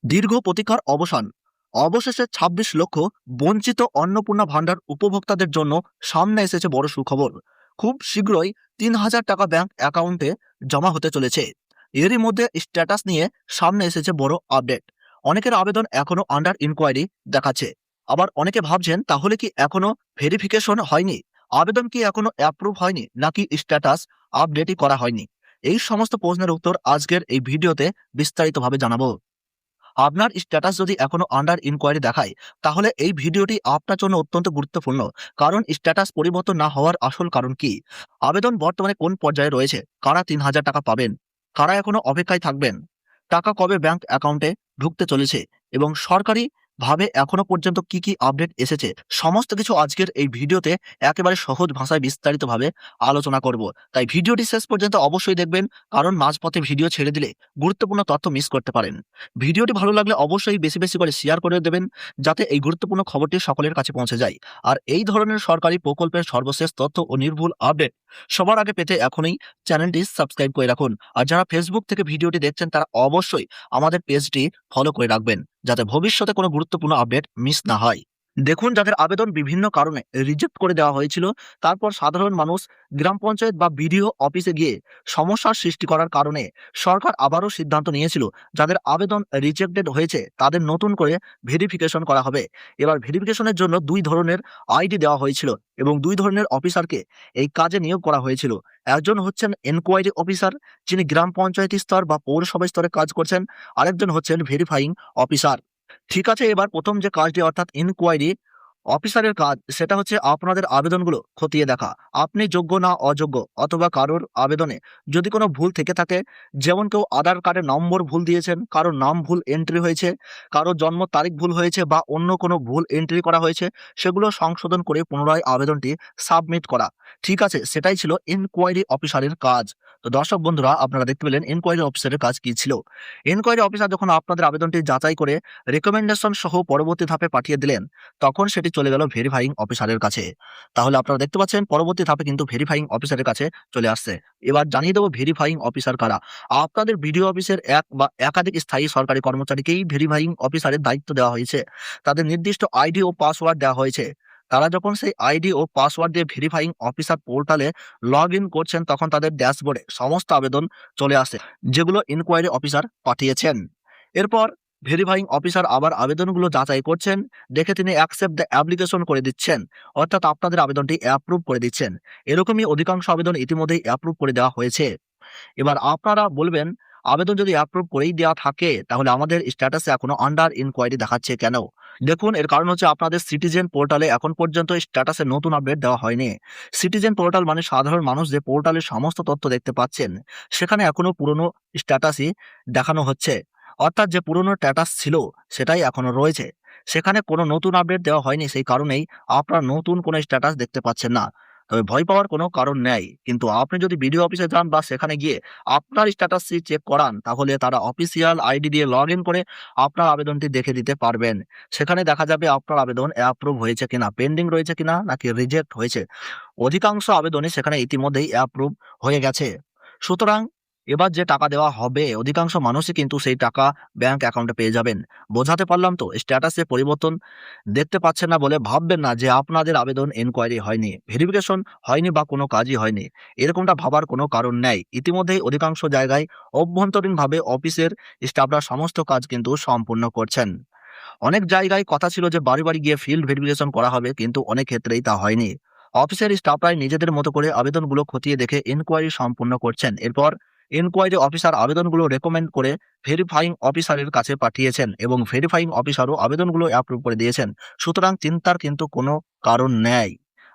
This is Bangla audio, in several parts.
দীর্ঘ প্রতীক্ষার অবসান। অবশেষে ২৬ লক্ষ বঞ্চিত অন্নপূর্ণা ভান্ডার উপভোক্তাদের জন্য সামনে এসেছে বড় সুখবর। খুব শীঘ্রই ৩,০০০ টাকা ব্যাংক অ্যাকাউন্টে জমা হতে চলেছে। এরই মধ্যে স্ট্যাটাস নিয়ে সামনে এসেছে বড় আপডেট। অনেকের আবেদন এখনো আন্ডার ইনকোয়ারি দেখাচ্ছে। আবার অনেকে ভাবছেন তাহলে কি এখনো ভেরিফিকেশন হয়নি, আবেদন কি এখনো অ্যাপ্রুভ হয়নি, নাকি স্ট্যাটাস আপডেটই করা হয়নি। এই সমস্ত প্রশ্নের উত্তর আজকের এই ভিডিওতে বিস্তারিতভাবে জানাবো। আপনার স্ট্যাটাস যদি এখনো আন্ডার ইনকোয়ারি দেখায়, তাহলে এই ভিডিওটি আপনার জন্য অত্যন্ত গুরুত্বপূর্ণ। কারণ স্ট্যাটাস পরিবর্তন না হওয়ার আসল কারণ কি, আবেদন বর্তমানে কোন পর্যায়ে রয়েছে, কারা ৩,০০০ টাকা পাবেন, কারা এখনো অপেক্ষায় থাকবেন, টাকা কবে ব্যাংক অ্যাকাউন্টে ঢুকতে চলেছে এবং সরকারি ভাবে এখনো পর্যন্ত কি কি আপডেট এসেছে, সমস্ত কিছু আজকের এই ভিডিওতে একেবারে সহজ ভাষায় বিস্তারিতভাবে আলোচনা করব। তাই ভিডিওটি শেষ পর্যন্ত অবশ্যই দেখবেন, কারণ মাঝপথে ভিডিও ছেড়ে দিলে গুরুত্বপূর্ণ তথ্য মিস করতে পারেন। ভিডিওটি ভালো লাগলে অবশ্যই বেশি বেশি করে শেয়ার করে দেবেন, যাতে এই গুরুত্বপূর্ণ খবরটি সকলের কাছে পৌঁছে যায়। আর এই ধরনের সরকারি প্রকল্পের সর্বশেষ তথ্য ও নির্ভুল আপডেট সবার আগে পেতে এখনই চ্যানেলটি সাবস্ক্রাইব করে রাখুন। আর যারা ফেসবুক থেকে ভিডিওটি দেখছেন তারা অবশ্যই আমাদের পেজটি ফলো করে রাখবেন, যাতে ভবিষ্যতে কোনো গুরুত্বপূর্ণ আপডেট মিস না হয়। দেখুন, যাদের আবেদন বিভিন্ন কারণে রিজেক্ট করে দেওয়া হয়েছিল, তারপর সাধারণ মানুষ গ্রাম পঞ্চায়েত বা বিডিও অফিসে গিয়ে সমস্যার সৃষ্টি করার কারণে সরকার আবারও সিদ্ধান্ত নিয়েছিল যাদের আবেদন রিজেক্টেড হয়েছে তাদের নতুন করে ভেরিফিকেশন করা হবে। এবার ভেরিফিকেশনের জন্য ২ ধরনের আইডি দেওয়া হয়েছিল এবং ২ ধরনের অফিসারকে এই কাজে নিয়োগ করা হয়েছিল। একজন হচ্ছেন এনকোয়ারি অফিসার, যিনি গ্রাম পঞ্চায়েত স্তর বা পৌরসভা স্তরে কাজ করছেন। আরেকজন হচ্ছেন ভেরিফাইং অফিসার। ঠিক আছে, এবার প্রথম যে কাজটি অর্থাৎ ইনকোয়ারি অফিসারের কাজ, সেটা হচ্ছে আপনাদের আবেদনগুলো খতিয়ে দেখা। আপনি যোগ্য না অযোগ্য, অথবা কারোর আবেদনে যদি কোনো ভুল থেকে থাকে, যেমন কেউ আধার কার্ডের নম্বর ভুল দিয়েছেন, কারোর নাম ভুল এন্ট্রি হয়েছে, কারোর জন্ম তারিখ ভুল হয়েছে বা অন্য কোনো ভুল এন্ট্রি করা হয়েছে, সেগুলো সংশোধন করে পুনরায় আবেদনটি সাবমিট করা। ঠিক আছে, সেটাই ছিল ইনকোয়ারি অফিসারের কাজ। তো দর্শক বন্ধুরা, আপনারা দেখতে পেলেন ইনকোয়ারি অফিসারের কাজ কি ছিল। ইনকোয়ারি অফিসার যখন আপনাদের আবেদনটি যাচাই করে রেকমেন্ডেশন সহ পরবর্তী ধাপে পাঠিয়ে দিলেন, তখন সেটি চলে গেল ভেরিফাইং অফিসারের কাছে। তাহলে আপনারা দেখতে পাচ্ছেন পরবর্তী ধাপে কিন্তু ভেরিফাইং অফিসারের কাছে চলে আসছে। এবার জানিয়ে দেবো ভেরিফাইং অফিসার কারা। আপনাদের বিডিও অফিসের এক বা একাধিক স্থায়ী সরকারি কর্মচারীকেই ভেরিফাইং অফিসারের দায়িত্ব দেওয়া হয়েছে। তাদের নির্দিষ্ট আইডি ও পাসওয়ার্ড দেওয়া হয়েছে। তারা যখন সেই আইডি ও পাসওয়ার্ড দিয়ে ভেরিফাইং অফিসার পোর্টালে লগ ইন করছেন, তখন তাদের ড্যাশবোর্ডে সমস্ত আবেদন চলে আসে, যেগুলো ইনকোয়ারি অফিসার পাঠিয়েছেন। এরপর ভেরিফাইং অফিসার আবার আবেদনগুলো যাচাই করছেন, দেখে তিনি অ্যাকসেপ্ট দ্য অ্যাপ্লিকেশন করে দিচ্ছেন, অর্থাৎ আপনাদের আবেদনটি অ্যাপ্রুভ করে দিচ্ছেন। এরকমই অধিকাংশ আবেদন ইতিমধ্যেই অ্যাপ্রুভ করে দেওয়া হয়েছে। এবার আপনারা বলবেন, আবেদন যদি অ্যাপ্রুভ করেই দেওয়া থাকে, তাহলে আমাদের স্ট্যাটাসে এখনো আন্ডার ইনকোয়ারি দেখাচ্ছে কেন? দেখুন, এর কারণ হচ্ছে আপনাদের সিটিজেন পোর্টালে এখন পর্যন্ত স্ট্যাটাসে নতুন আপডেট দেওয়া হয়নি। সিটিজেন পোর্টাল মানে সাধারণ মানুষ যে পোর্টালের সমস্ত তথ্য দেখতে পাচ্ছেন, সেখানে এখনো পুরনো স্ট্যাটাসই দেখানো হচ্ছে। অর্থাৎ যে পুরনো স্ট্যাটাস ছিল সেটাই এখনো রয়েছে, সেখানে কোনো নতুন আপডেট দেওয়া হয়নি। সেই কারণেই আপনারা নতুন কোনো স্ট্যাটাস দেখতে পাচ্ছেন না। তবে ভয় পাওয়ার কোনো কারণ নেই। কিন্তু আপনি যদি বিডিও অফিসে যান বা সেখানে গিয়ে আপনার স্ট্যাটাসটি চেক করান, তাহলে তারা অফিসিয়াল আইডি দিয়ে লগ ইন করে আপনার আবেদনটি দেখে দিতে পারবেন। সেখানে দেখা যাবে আপনার আবেদন অ্যাপ্রুভ হয়েছে কিনা, পেন্ডিং রয়েছে কিনা, নাকি রিজেক্ট হয়েছে। অধিকাংশ আবেদনই সেখানে ইতিমধ্যেই অ্যাপ্রুভ হয়ে গেছে। সুতরাং এবার যে টাকা দেওয়া হবে, অধিকাংশ মানুষই কিন্তু সেই টাকা ব্যাংক অ্যাকাউন্টে পেয়ে যাবেন। বোঝাতে পারলাম তো? স্ট্যাটাসে পরিবর্তন দেখতে পাচ্ছেন না বলে ভাববেন না যে আপনাদের আবেদন এনকোয়ারি হয়নি, ভেরিফিকেশন হয়নি বা কোনো কাজই হয়নি। এরকমটা ভাবার কোনো কারণ নেই। ইতিমধ্যেই অধিকাংশ জায়গায় অভ্যন্তরীণভাবে অফিসের স্টাফরা সমস্ত কাজ কিন্তু সম্পূর্ণ করছেন। অনেক জায়গায় কথা ছিল যে বাড়ি বাড়ি গিয়ে ফিল্ড ভেরিফিকেশন করা হবে, কিন্তু অনেক ক্ষেত্রেই তা হয়নি। অফিসের স্টাফরাই নিজেদের মতো করে আবেদনগুলো খতিয়ে দেখে ইনকোয়ারি সম্পূর্ণ করছেন। এরপর ইনকোয়ারি অফিসার আবেদনগুলো রেকমেন্ড করে ভেরিফাইং অফিসারের কাছে পাঠিয়েছেন এবং ভেরিফাইং অফিসারও আবেদনগুলো অ্যাপ্রুভ করে দিয়েছেন। সুতরাং চিন্তার কিন্তু কোনো কারণ নেই।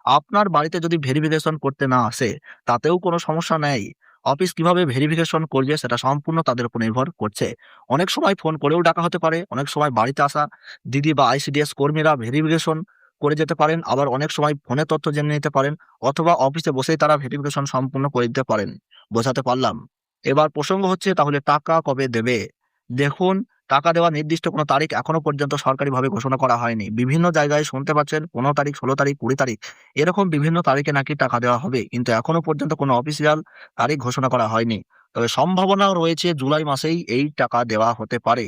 আপনার বাড়িতে যদি ভেরিফিকেশন করতে না আসে, তাতেও কোনো সমস্যা নেই। অফিস কিভাবে ভেরিফিকেশন করবে সেটা সম্পূর্ণ তাদের উপর নির্ভর করছে। অনেক সময় ফোন করেও ডাকা হতে পারে, অনেক সময় বাড়িতে আসা দিদি বা আইসিডিএস কর্মীরা ভেরিফিকেশন করে যেতে পারেন, আবার অনেক সময় ফোনে তথ্য জেনে নিতে পারেন, অথবা অফিসে বসেই তারা ভেরিফিকেশন সম্পূর্ণ করে দিতে পারেন। বোঝাতে পারলাম? এবার প্রসঙ্গ হচ্ছে, তাহলে টাকা কবে দেবে? দেখুন, টাকা দেওয়ার নির্দিষ্ট কোনো তারিখ এখনো পর্যন্ত সরকারিভাবে ঘোষণা করা হয়নি। বিভিন্ন জায়গায় শুনতে পাচ্ছেন 15 তারিখ, 16 তারিখ, 20 তারিখ, এরকম বিভিন্ন তারিখে নাকি টাকা দেওয়া হবে, কিন্তু এখনো পর্যন্ত কোনো অফিসিয়াল তারিখ ঘোষণা করা হয়নি। তবে সম্ভাবনা রয়েছে জুলাই মাসেই এই টাকা দেওয়া হতে পারে।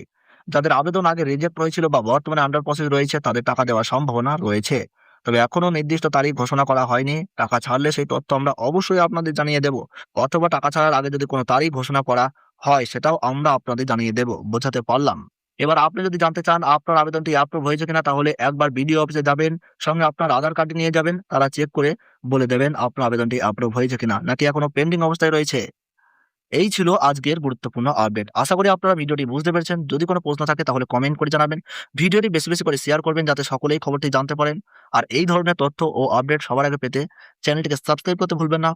যাদের আবেদন আগে রিজেক্ট হয়েছিল বা বর্তমানে আন্ডার প্রসেস রয়েছে তাদের টাকা দেওয়ার সম্ভাবনা রয়েছে। তবে এখনো নির্দিষ্ট তারিখ ঘোষণা করা হয়নি। টাকা ছাড়লে সেই তথ্য আমরা অবশ্যই আপনাদের জানিয়ে দেব, অথবা টাকা ছাড়ার আগে যদি কোনো তারিখ ঘোষণা করা হয় সেটাও আমরা আপনাদের জানিয়ে দেব। বোঝাতে পারলাম? এবার আপনি যদি জানতে চান আপনার আবেদনটি অ্যাপ্রুভ হয়েছে কিনা, তাহলে একবার বিডিও অফিসে যাবেন, সঙ্গে আপনার আধার কার্ডটি নিয়ে যাবেন, তারা চেক করে বলে দেবেন আপনার আবেদনটি অ্যাপ্রুভ হয়েছে কিনা, নাকি এখনো পেন্ডিং অবস্থায় রয়েছে। এই ছিল আজকের গুরুত্বপূর্ণ আপডেট। আশা করি আপনারা ভিডিওটি বুঝতে পেরেছেন। যদি কোনো প্রশ্ন থাকে তাহলে কমেন্ট করে জানাবেন। ভিডিওটি বেশি বেশি করে শেয়ার করবেন যাতে সকলেই খবরটি জানতে পারেন। আর এই ধরনের তথ্য ও আপডেট সবার আগে পেতে চ্যানেলটিকে সাবস্ক্রাইব করতে ভুলবেন না।